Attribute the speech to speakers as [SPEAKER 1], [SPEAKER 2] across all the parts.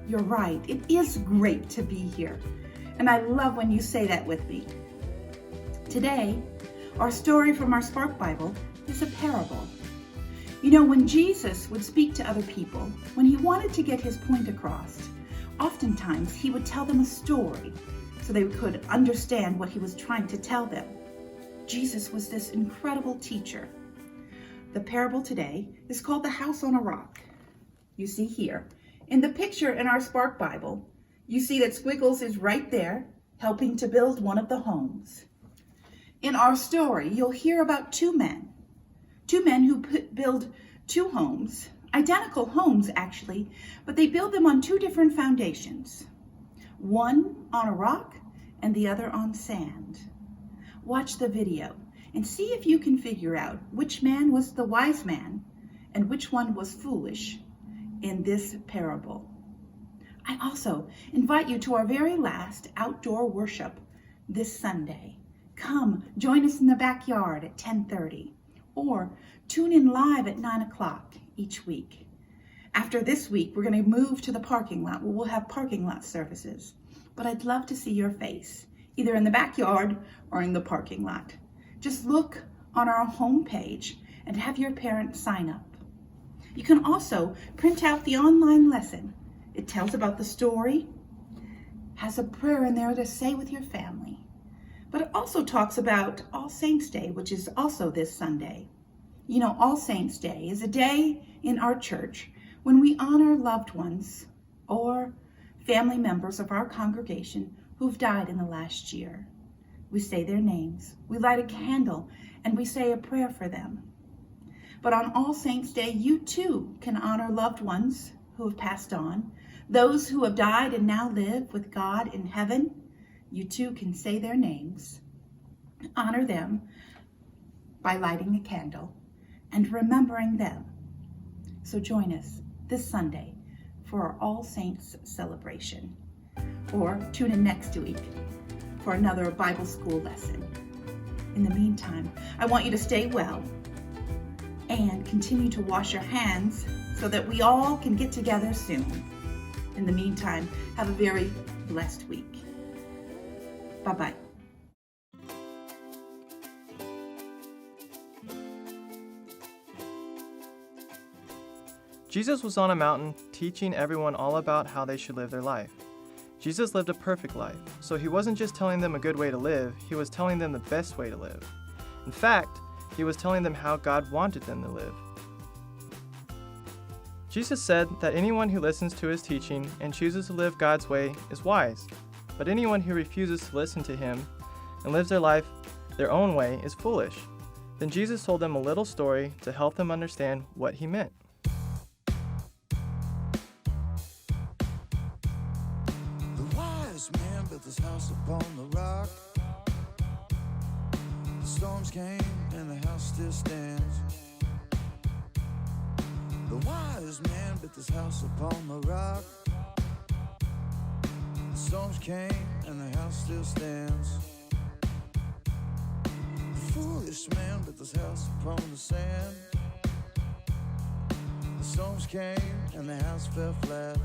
[SPEAKER 1] You're right. It is great to be here. And I love when you say that with me. Today, our story from our Spark Bible is a parable. You know, when Jesus would speak to other people, when he wanted to get his point across, oftentimes he would tell them a story so they could understand what he was trying to tell them. Jesus was this incredible teacher. The parable today is called The House on a Rock. You see here, in the picture in our Spark Bible, you see that Squiggles is right there helping to build one of the homes. In our story, you'll hear about two men who build two homes, identical homes actually, but they build them on two different foundations. One on a rock and the other on sand. Watch the video and see if you can figure out which man was the wise man and which one was foolish in this parable. I also invite you to our very last outdoor worship this Sunday. Come, join us in the backyard at 10:30 or tune in live at 9 o'clock each week. After this week, we're going to move to the parking lot where we'll have parking lot services. But I'd love to see your face, either in the backyard or in the parking lot. Just look on our homepage and have your parents sign up. You can also print out the online lesson. It tells about the story, has a prayer in there to say with your family. But it also talks about All Saints Day, which is also this Sunday. You know, All Saints Day is a day in our church when we honor loved ones or family members of our congregation who've died in the last year. We say their names, we light a candle, and we say a prayer for them. But on All Saints Day, you too can honor loved ones who have passed on, those who have died and now live with God in heaven. You too can say their names, honor them by lighting a candle and remembering them. So join us this Sunday for our All Saints celebration, or tune in next week for another Bible school lesson. In the meantime, I want you to stay well and continue to wash your hands so that we all can get together soon. In the meantime, have a very blessed week. Bye-bye.
[SPEAKER 2] Jesus was on a mountain teaching everyone all about how they should live their life. Jesus lived a perfect life, so he wasn't just telling them a good way to live, he was telling them the best way to live. In fact, he was telling them how God wanted them to live. Jesus said that anyone who listens to his teaching and chooses to live God's way is wise, but anyone who refuses to listen to him and lives their life their own way is foolish. Then Jesus told them a little story to help them understand what he meant.
[SPEAKER 3] Man built his house upon the rock. The storms came and the house still stands. The wise man built his house upon the rock. The storms came and the house still stands. The foolish man built his house upon the sand. The storms came and the house fell flat.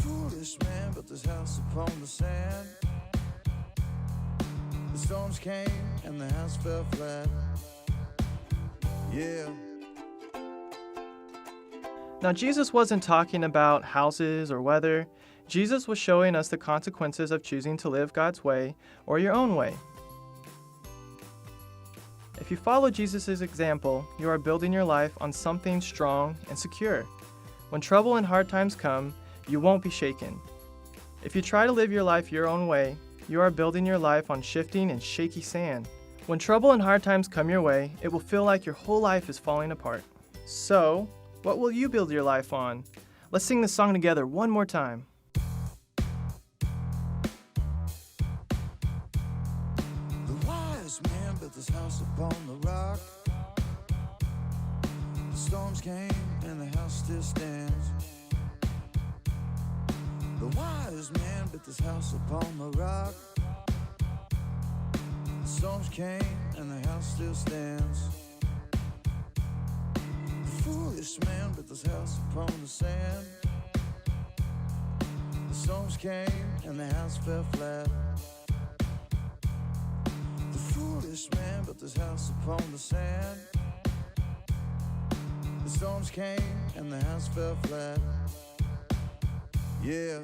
[SPEAKER 3] Foolish man built his house upon the sand. The storms came and the house fell flat. Yeah.
[SPEAKER 2] Now, Jesus wasn't talking about houses or weather. Jesus was showing us the consequences of choosing to live God's way or your own way. If you follow Jesus' example, you are building your life on something strong and secure. When trouble and hard times come, you won't be shaken. If you try to live your life your own way, you are building your life on shifting and shaky sand. When trouble and hard times come your way, it will feel like your whole life is falling apart. So, what will you build your life on? Let's sing this song together one more time.
[SPEAKER 3] The wise man built his house upon the rock. The storms came and the house still stands. The wise man built his house upon the rock. The storms came and the house still stands. The foolish foolish man built his house upon the sand. The storms came and the house fell flat. The foolish man built his house upon the sand. The storms came and the house fell flat. Yeah.